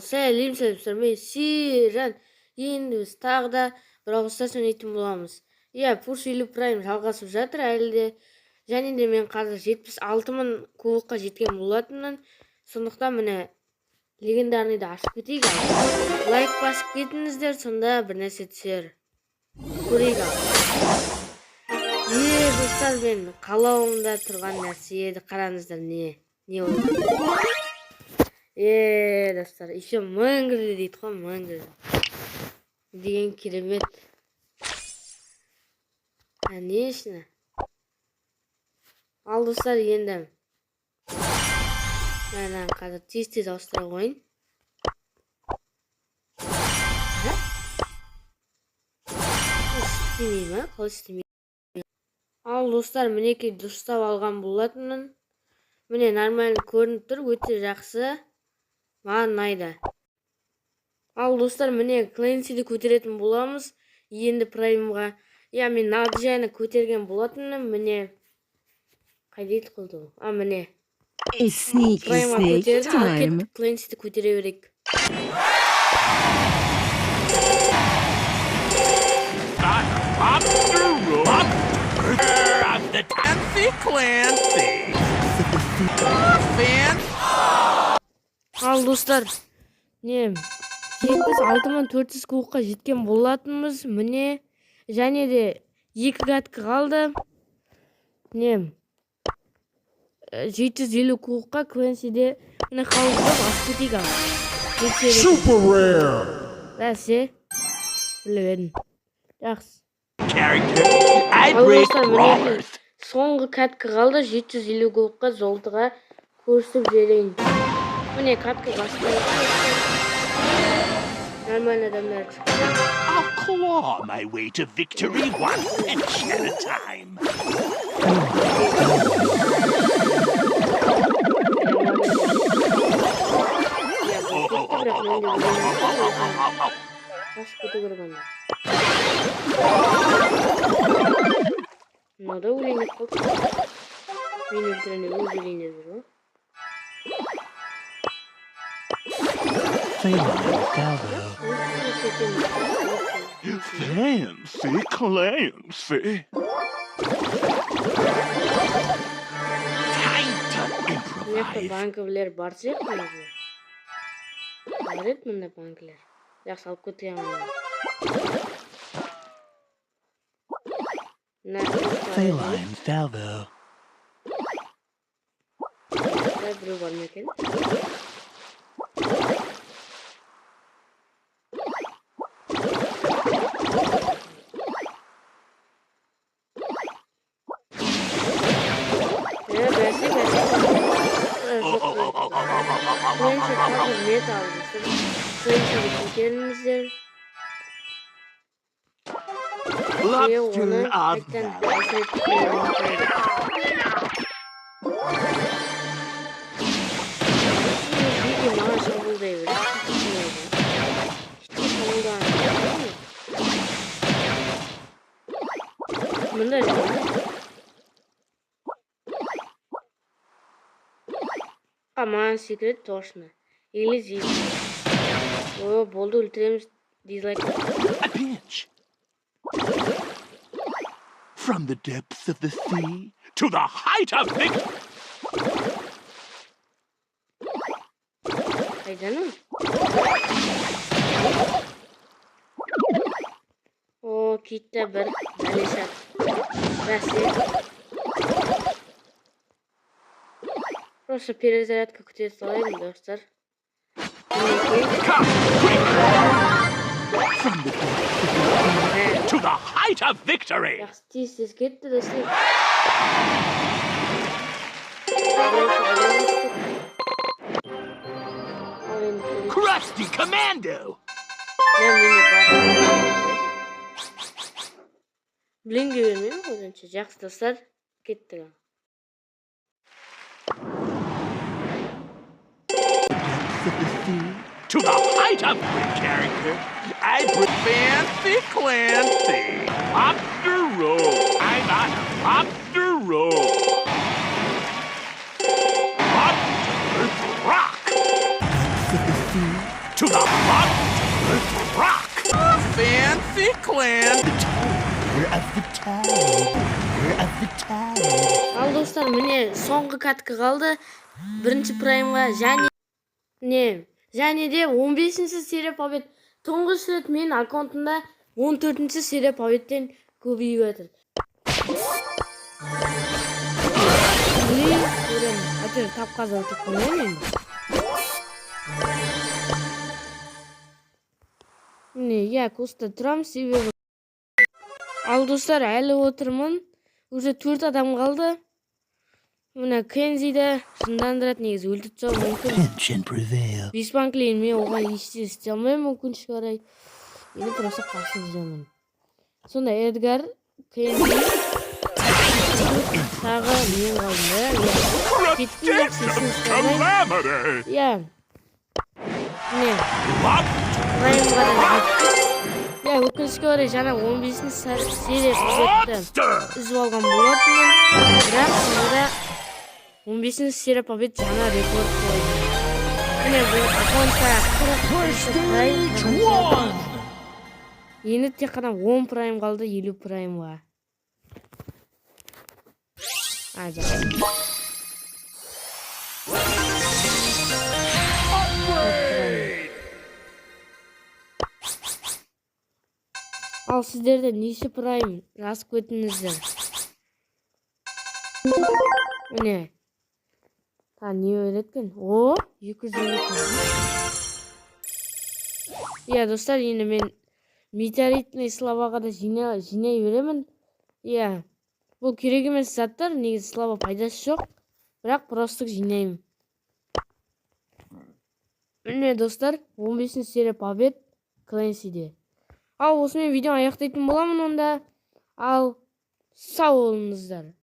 Сәлем мен Сиран. Енді біз тағы да бравл старс ойнайтын боламыз. Пуш или прайм жалғасып жатыр әлі де. Және де мен қазір 76.000 кубокқа жеткен болатынмын. Сондықтан міне легендарныйды ашып кетейік. Лайк басып кетіңіздер, сонда бір нәрсе түсер. Көрейік. Достар, мен қалауымда тұрған нәрсе еді. Қараңыздар, не болды? Достар, еще мыңгірді дейді ғой, мыңгірді. Деген керемет. Конечно. Ал достар, енді мен қазір тез ауыстыра қойын. Істемей ма? Қалай істемей? Ал достар, мінекей дұрыстап алған болатынмын. Міне нормально көрініп тұр, өте жақсы. Маған ұнайды. Ал достар, міне Клэнсиді көтеретін боламыз. Енді Праймға. Мен Наджияны көтерген болатынмын. Міне қайда қылды? Міне. Праймға көтердім. Клэнсиді көтере берейік. Ал достар, 76.400 кубокқа жеткен болатынбыз. Міне, және де 2 катка қалды. 750 кубокқа Клэнсиде міне қалдырып асып кетейік. Супер рэр. Бәсе, біліп жақсы. Соңғы катка қалды, 750 кубокқа золотыға көрсіп жерейін. Міне катка бастайды. Нормально адамдар шықты. I'll claw my way to victory one pinch at a time. Қашып кету керек онда. Мынау да өлейнеп қалды. Мен өлтіріне өз өлейнеп жүр ғой. Fancy. Time to improvise. Банкілер бар сияқты ма? Бар еді мұнда банкілер. Жақсы алып көтіген мұнда. Feline salvo. Біреу бар ма екен? Клэнси қазір мет алды. Клэнсиді көтеріңіздер. Оны қайттан әсірет көтеріңіздер. Видео маған шабылдай береді. Мұнда жоқ. Маған секрет точно. Или здесь. Болды, өлтіреміз. Дизлайк. A pinch. From the depths of the sea to the height of victory. Қайданы? Кетті бір бәлешат. Бәсе. Просто перезарядка күте салайын, достар. To the height of victory. Жақсы тез кетті, достар. Crusty commando. Блинге бермеймін, оданша жақсы достар. Кетті. To the height of the character, I put fancy Klэнsi. Lobster roll. I'm on a lobster roll. Lobster rock. to the monsters rock. Fancy clan. Ал достар, міне соңғы катка қалды. Бірінші праймға және де 15-ші серия побед. Тұңғыш рет мен аккаунтымда 14-ші серия победтен көбейіп жатыр. Әйтеуір тапқаза өтіп қоймаймын. Міне, коста тұрам себебі. Ал достар, әлі отырмын. Уже 4 адам қалды. Мына Клэнсиді жындандырады, негізі өлтіріп тастау мүмкін. Беспанклейін, мен оған еште істей алмаймын, өкінішке қарай. Енді просто қарсы жүремін. Сонда Эдгар, Клэнси, тағы мен қалды. Кеттім жақсы ұсыныстардай. Міне, Праймға да жеттік. Өкінішке орай жаңа 15-ші серия победті үзіп алған болатынмын. Бірақ сонда 15-ші серия побед жаңа рекорд қойды. Міне бұл аккаунтта 43 прайм. Енді тек қана 10 прайм қалды 50 праймға. Ал сіздерді неше прайм жазып көтіңіздер. Міне. Не өреткен? 250. Достар, енді мен метеоритный слабаға да жинай беремін. Бұл керек емес заттар, негізі слаба пайдасы жоқ. Бірақ просто жинаймын. Міне достар, 15-ші серия побед Клэнсиде. Ал осымен видео аяқтайтын боламын онда. Ал сау болыңыздар.